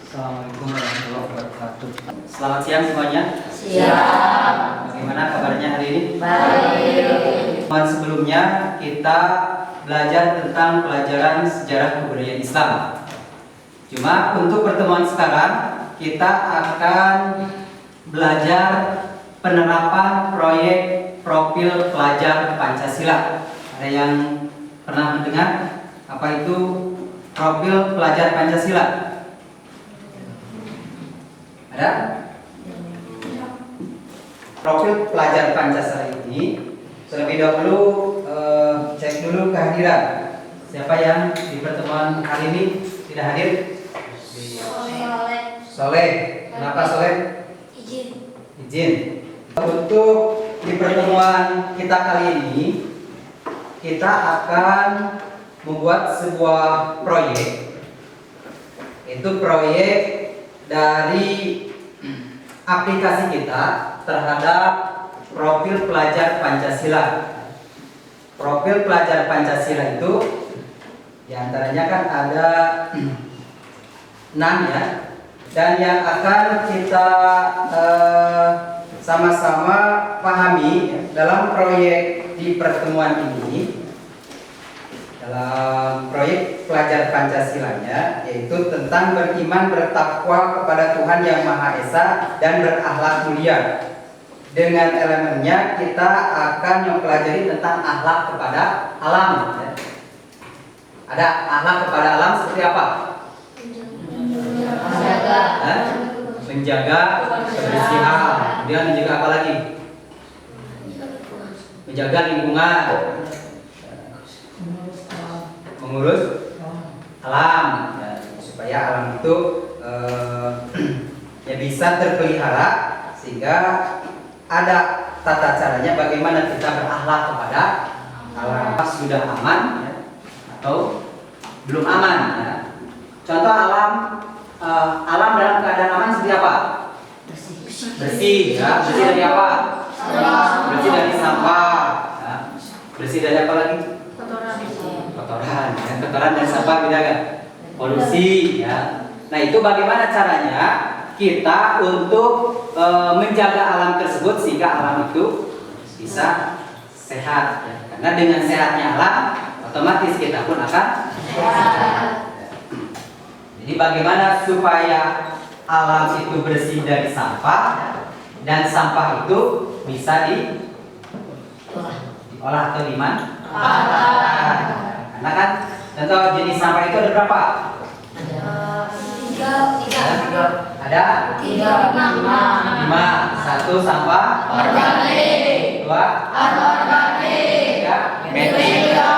Assalamualaikum warahmatullahi wabarakatuh. Selamat siang semuanya. Siang. Bagaimana kabarnya hari ini? Baik. Sebelumnya kita belajar tentang pelajaran sejarah kebudayaan Islam. Cuma untuk pertemuan sekarang kita akan belajar penerapan proyek profil pelajar Pancasila. Ada yang pernah mendengar apa itu profil pelajar Pancasila? Ada? Profil pelajar Pancasila ini terlebih dahulu cek dulu kehadiran. Siapa yang di pertemuan hari ini tidak hadir? Soleh. Kenapa Soleh? Izin. Untuk di pertemuan kita kali ini kita akan membuat sebuah proyek. Itu proyek dari aplikasi kita terhadap profil pelajar Pancasila. Profil pelajar Pancasila itu diantaranya kan ada 6 ya, dan yang akan kita sama-sama pahami dalam proyek di pertemuan ini, dalam proyek pelajar Pancasilanya, yaitu tentang beriman bertakwa kepada Tuhan Yang Maha Esa dan berakhlak mulia. Dengan elemennya kita akan mempelajari tentang akhlak kepada alam. Ada akhlak kepada alam seperti apa? Menjaga kebersihan. Kemudian menjaga apa lagi? Menjaga lingkungan. Mengurus alam ya, supaya alam itu ya bisa terpelihara, sehingga ada tata caranya bagaimana kita berakhlak kepada alam. Sudah aman ya, atau belum aman ya. Contoh alam dalam keadaan aman seperti apa? Bersih ya. Bersih dari apa? Bersih dari sampah ya. Bersih dari apa lagi? Kotoran ya. Kotoran dan sampah beda kan? Polusi ya. Nah, itu bagaimana caranya kita untuk menjaga alam tersebut sehingga alam itu bisa sehat ya. Karena dengan sehatnya alam otomatis kita pun akan sehat. Jadi bagaimana supaya alam itu bersih dari sampah dan sampah itu bisa diolah atau dimanfaatkan. Karena kan contoh jenis sampah itu ada berapa? Ada 5. 1 sampah organik, 2 anorganik, 3 media.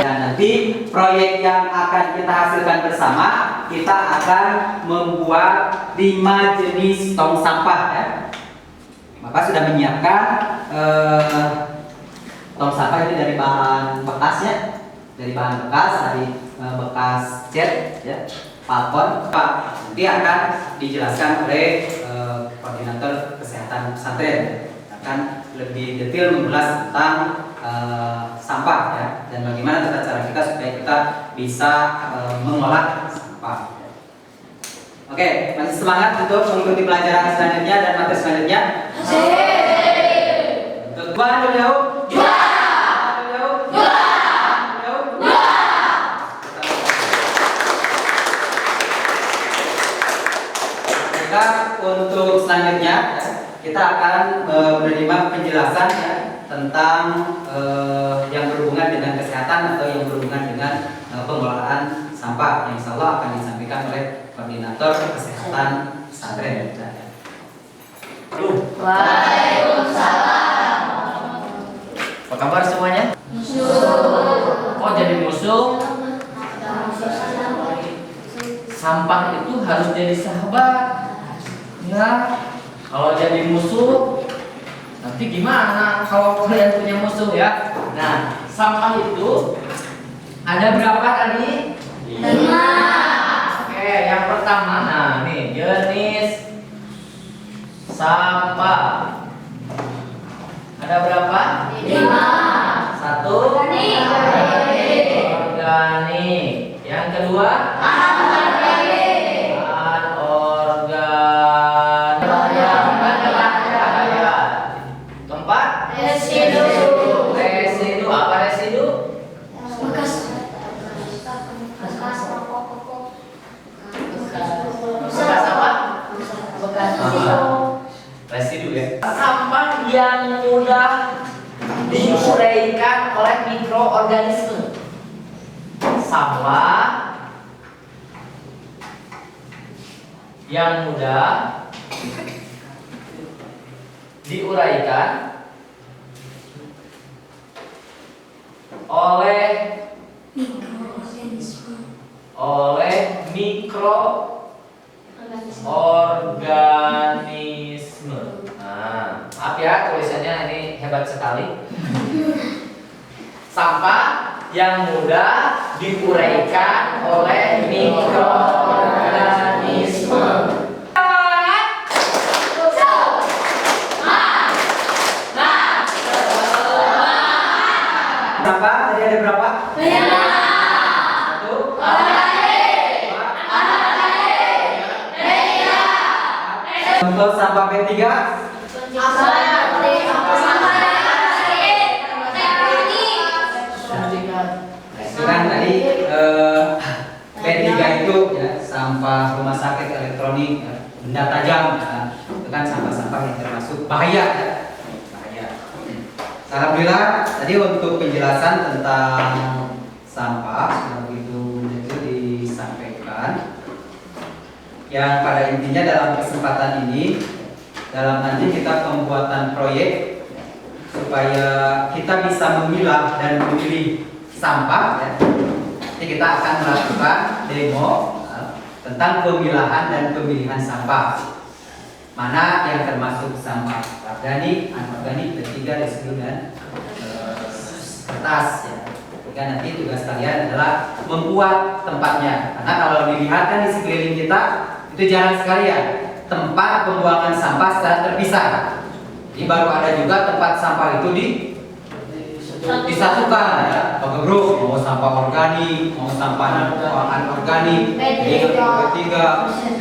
Dan nanti proyek yang akan kita hasilkan bersama, kita akan membuat 5 jenis tong sampah ya. Bapak sudah menyiapkan tong sampah ini dari bahan bekasnya, dari bahan bekas, dari bekas cat ya, palpon. Nanti akan dijelaskan oleh koordinator kesehatan pesantren, akan lebih detail mengulas tentang sampah ya, dan bagaimana tata cara kita supaya kita bisa mengolah sampah. Oke, masih semangat untuk mengikuti pelajaran selanjutnya dan materi selanjutnya? Untuk untuk selanjutnya kita akan menerima penjelasan ya, tentang yang berhubungan dengan kesehatan atau yang berhubungan dengan pengelolaan sampah, yang insya Allah akan disampaikan oleh koordinator kesehatan pesantren. Waalaikumsalam. Apa kabar semuanya? Oh, jadi musuh? Sampah itu harus jadi sahabat. Ya, kalau jadi musuh nanti gimana kalau kalian punya musuh ya? Nah, sampah itu ada berapa tadi? 5. Oke, yang pertama, nah nih jenis sampah ada berapa? 5. 1 Organik. organik. Yang kedua Anorganik. mudah diuraikan oleh mikroorganisme. Sampah yang mudah diuraikan oleh mikroorganisme. Nah, maaf ya tulisannya ini hebat sekali. Sampah yang mudah diuraikan oleh mikroorganisme. Berapa? Tadi ada berapa? Satu. Contoh sampah B3. Itu kan tadi B3 itu ya, sampah rumah sakit, elektronik, ya, benda tajam, ya. Itu kan sampah-sampah yang termasuk bahaya, ya. Bahaya. Alhamdulillah tadi untuk penjelasan tentang sampah sudah begitu disampaikan. Yang pada intinya dalam kesempatan ini, dalam nanti kita pembuatan proyek supaya kita bisa memilah dan memilih sampah, ya. Nanti kita akan melakukan demo tentang pemilahan dan pemilihan sampah. Mana yang termasuk sampah organik, anorganik, B3, residu dan kertas, ya. Jika nanti tugas kalian adalah membuat tempatnya. Karena kalau dilihat kan di sekeliling kita itu jarang sekali ya tempat pembuangan sampah secara terpisah. Jadi baru ada juga tempat sampah itu disatukan, ya, grup, mau sampah organik, mau sampah anorganik, B3,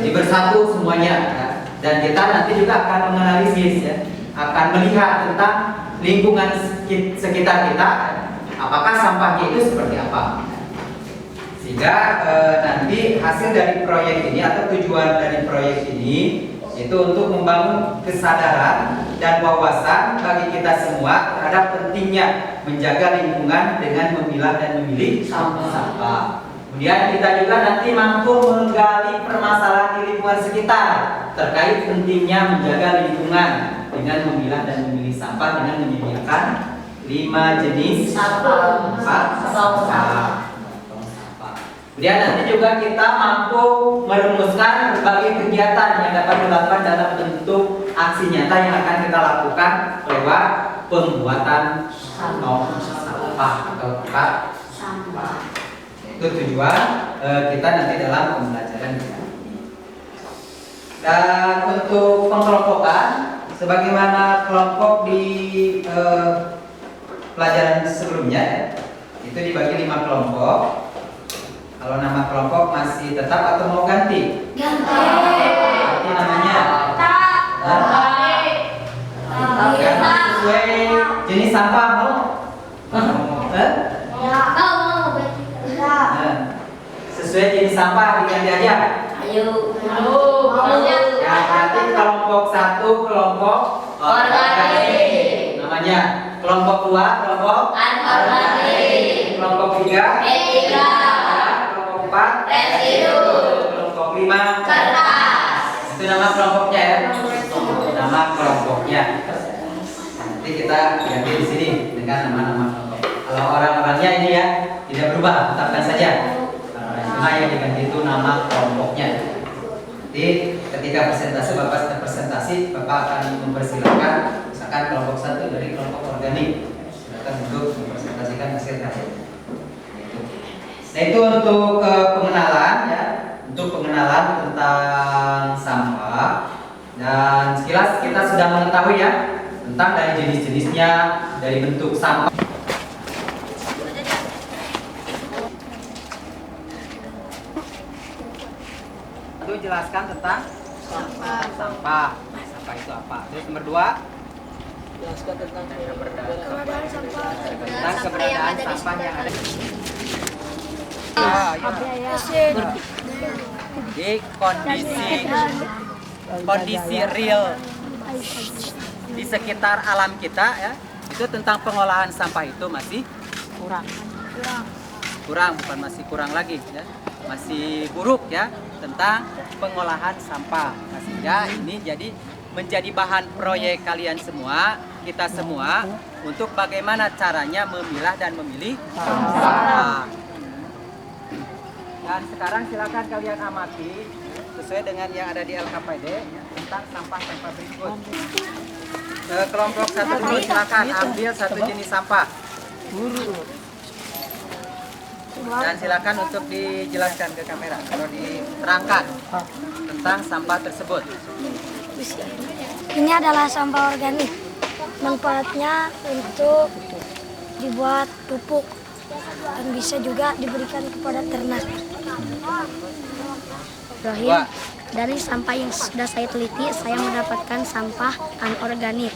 jadi bersatu semuanya, ya. Dan kita nanti juga akan menganalisis, ya, akan melihat tentang lingkungan sekitar kita, apakah sampahnya itu seperti apa. Sehingga nanti hasil dari proyek ini atau tujuan dari proyek ini itu untuk membangun kesadaran dan wawasan bagi kita semua terhadap pentingnya menjaga lingkungan dengan memilah dan memilih sampah. Kemudian kita juga nanti mampu menggali permasalahan di lingkungan sekitar terkait pentingnya menjaga lingkungan dengan memilah dan memilih sampah dengan menyediakan 5 jenis sampah. Kemudian nanti juga kita mampu merumuskan berbagai kegiatan yang dapat dilakukan dalam bentuk aksi nyata yang akan kita lakukan lewat pembuatan sampah atau tempat sampah. Itu tujuan kita nanti dalam pembelajaran kita ini. Dan untuk pengelompokan, sebagaimana kelompok di pelajaran sebelumnya, itu dibagi 5 kelompok. Kalau nama kelompok masih tetap atau mau ganti? Ganti namanya. Ganti sesuai jenis sampah mau? Sesuai jenis sampah diganti aja. Ayo. Ya, berarti kelompok 1 kelompok organik. Namanya kelompok 2 kelompok anorganik. Kelompok 3 residu, kelompok 5 kertas. Itu nama kelompoknya ya. Nama kelompoknya. Nanti kita ganti di sini dengan nama-nama kelompok. Kalau orang-orangnya ini ya tidak berubah, tetapkan saja. Cuma yang diganti itu nama kelompoknya. Jadi ketika presentasi Bapak presentasi, Bapak akan mempersilahkan misalkan kelompok 1 dari kelompok organik. Silakan untuk mempresentasikan hasil karya. Nah itu untuk pengenalan ya, untuk pengenalan tentang sampah. Dan sekilas kita sudah mengetahui ya tentang dari jenis-jenisnya, dari bentuk sampah. Itu jelaskan tentang sampah. Sampah itu apa? Terus nomor 2, jelaskan tentang keberadaan sampah yang ada di kondisi real di sekitar alam kita ya, itu tentang pengolahan sampah itu masih kurang, bukan masih kurang lagi ya, masih buruk ya tentang pengolahan sampah. Nah, sehingga ini jadi menjadi bahan proyek kalian semua, kita semua, untuk bagaimana caranya memilah dan memilih sampah. Dan sekarang silakan kalian amati sesuai dengan yang ada di LKPD ya, tentang sampah-sampah berikut. Kelompok 1 dulu silakan ambil satu jenis sampah. Dan silakan untuk dijelaskan ke kamera kalau diterangkan tentang sampah tersebut. Ini adalah sampah organik. Manfaatnya untuk dibuat pupuk dan bisa juga diberikan kepada ternak. Ibrahim, dari sampah yang sudah saya teliti, saya mendapatkan sampah anorganik.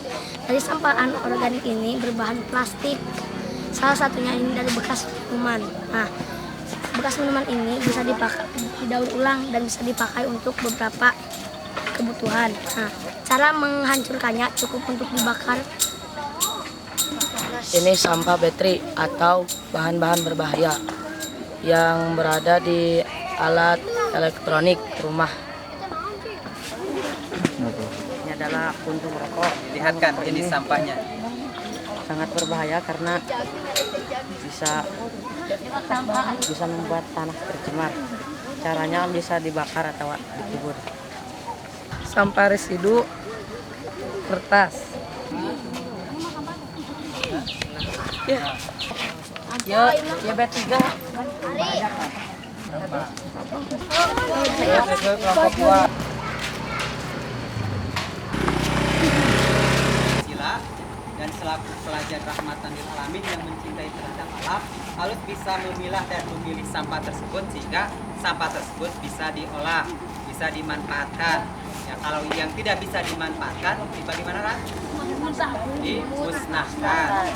Dari sampah anorganik ini berbahan plastik. Salah satunya ini dari bekas minuman. Nah, bekas minuman ini bisa dipakai, didaur ulang dan bisa dipakai untuk beberapa kebutuhan. Nah, cara menghancurkannya cukup untuk dibakar. Ini sampah baterai atau bahan-bahan berbahaya yang berada di alat elektronik rumah. Ini adalah puntung rokok. Lihatkan jenis sampahnya. Sangat berbahaya karena bisa membuat tanah tercemar. Caranya bisa dibakar atau dikubur. Sampah residu kertas. Ya B3. Kelompok 2. Sila dan selaku pelajar rahmatan lil alamin yang mencintai terhadap alam harus bisa memilah dan memilih sampah tersebut sehingga sampah tersebut bisa diolah, bisa dimanfaatkan. Ya, kalau yang tidak bisa dimanfaatkan, bagaimana kan? Dimusnahkan.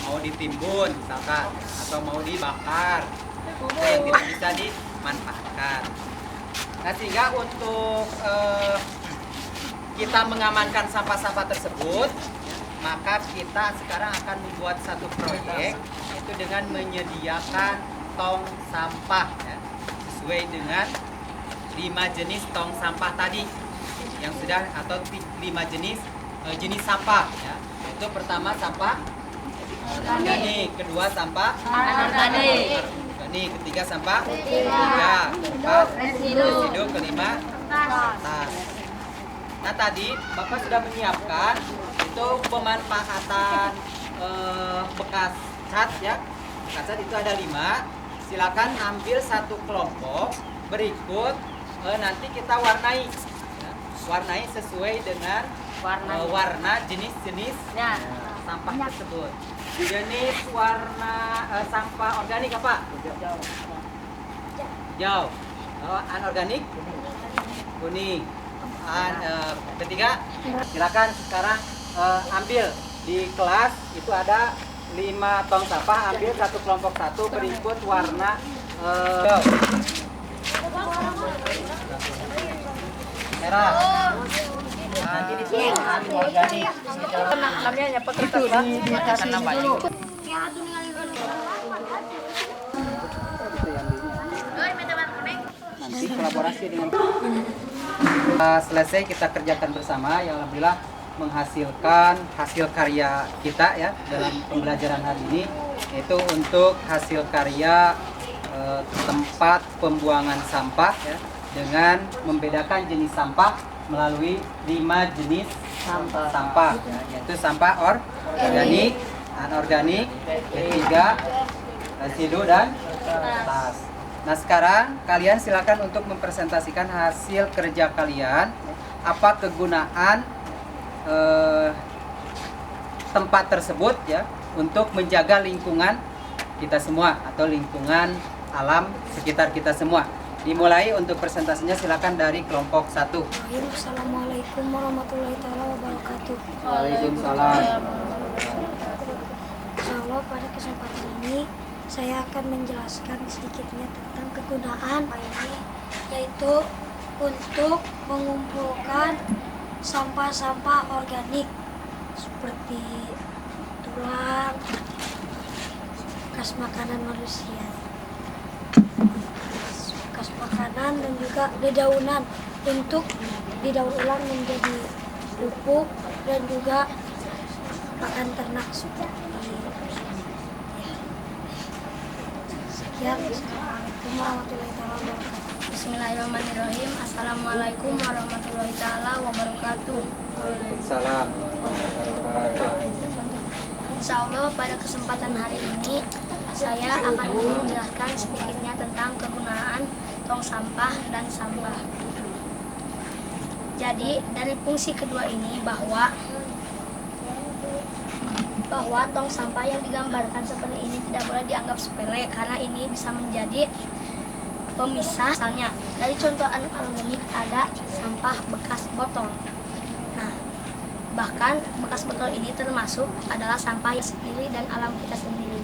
Mau ditimbun misalkan atau mau dibakar, itu yang tidak bisa dimanfaatkan. Nah, sehingga untuk kita mengamankan sampah-sampah tersebut, maka kita sekarang akan membuat satu proyek, yaitu dengan menyediakan tong sampah ya, sesuai dengan 5 jenis tong sampah tadi yang sudah, atau 5 jenis sampah ya. Itu pertama sampah organik, kedua sampah anorganik, ketiga sampah keempat residu, kelima kertas. Nah, tadi Bapak sudah menyiapkan itu pemanfaatan bekas cat ya. Bekas cat itu ada 5. Silakan ambil satu kelompok berikut, nanti kita warnai ya. Warnai sesuai dengan warna jenis-jenis sampah tersebut. Jenis warna sampah organik apa? Hijau. Kalau anorganik kuning. Ketiga, silakan sekarang ambil di kelas itu ada 5 tong sampah, ambil satu kelompok satu berikut warna hijau, merah. Nanti di sini organik. Namanya apa kertas dikasih dulu. Nanti kolaborasi dengan selesai kita kerjakan bersama, yang alhamdulillah menghasilkan hasil karya kita ya dalam pembelajaran hari ini, yaitu untuk hasil karya tempat pembuangan sampah ya, dengan membedakan jenis sampah melalui 5 jenis sampah ya, yaitu sampah organik, anorganik, ketiga residu dan kertas. Nah, sekarang kalian silakan untuk mempresentasikan hasil kerja kalian, apa kegunaan tempat tersebut ya untuk menjaga lingkungan kita semua atau lingkungan alam sekitar kita semua. Dimulai untuk presentasinya, silakan dari kelompok 1. Assalamualaikum warahmatullahi wabarakatuh. Waalaikumsalam. Insyaallah pada kesempatan ini saya akan menjelaskan sedikitnya tentang kegunaan ini, yaitu untuk mengumpulkan sampah-sampah organik seperti tulang, bekas makanan manusia, bekas makanan dan juga dedaunan untuk didaur ulang menjadi pupuk dan juga pakan ternak seperti sekian. Assalamualaikum warahmatullahi wabarakatuh. Bismillahirrahmanirrahim. Assalamualaikum warahmatullahi taala wabarakatuh. Waalaikumsalam. Insya Allah pada kesempatan hari ini saya akan menjelaskan sedikitnya tentang kegunaan tong sampah dan sampah. Jadi dari fungsi kedua ini bahwa tong sampah yang digambarkan seperti ini tidak boleh dianggap sepele karena ini bisa menjadi pemisah. Misalnya dari contoh anorganik ada sampah bekas botol. Nah, bahkan bekas botol ini termasuk adalah sampah yang sendiri dan alam kita sendiri.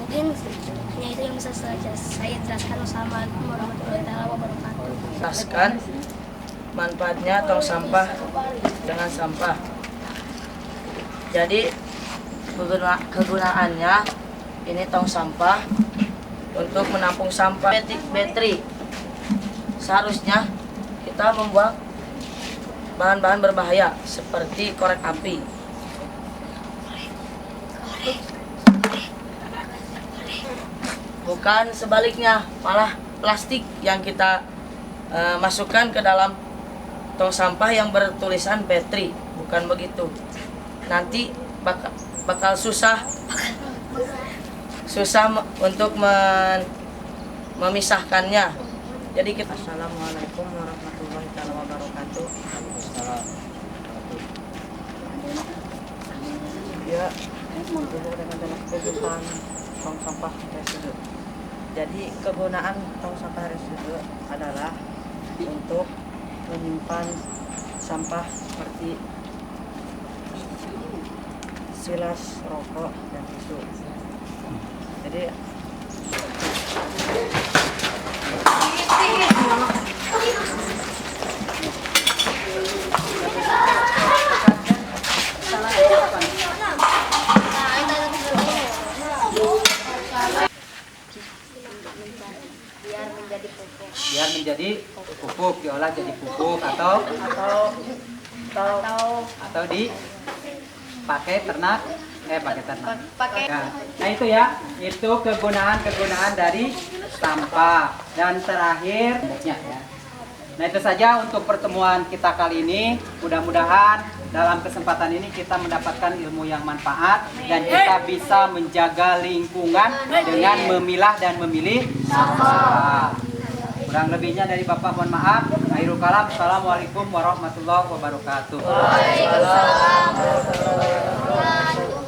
Mungkin hanya itu yang bisa saya jelaskan. Wassalamualaikum warahmatullahi wabarakatuh. Jelaskan manfaatnya tong sampah dengan sampah. Jadi kegunaannya ini tong sampah untuk menampung sampah baterai. Seharusnya kita membuang bahan-bahan berbahaya seperti korek api. Bukan sebaliknya, malah plastik yang kita masukkan ke dalam tong sampah yang bertulisan baterai. Bukan begitu. Nanti bakal susah untuk memisahkannya. Jadi kita Assalamualaikum warahmatullahi wabarakatuh. Ya, kegunaan tong sampah residu. Jadi kegunaan tong sampah residu adalah untuk menyimpan sampah seperti silas rokok dan tisu. Jadi biar menjadi pupuk, diolah jadi pupuk atau dipakai ternak. Nah itu ya, itu kegunaan dari sampah. Dan terakhir ya. Nah itu saja untuk pertemuan kita kali ini. Mudah-mudahan dalam kesempatan ini kita mendapatkan ilmu yang manfaat dan kita bisa menjaga lingkungan dengan memilah dan memilih sampah. Kurang lebihnya dari Bapak mohon maaf. Akhirul kalam. Assalamualaikum warahmatullahi wabarakatuh. Waalaikumsalam warahmatullahi wabarakatuh.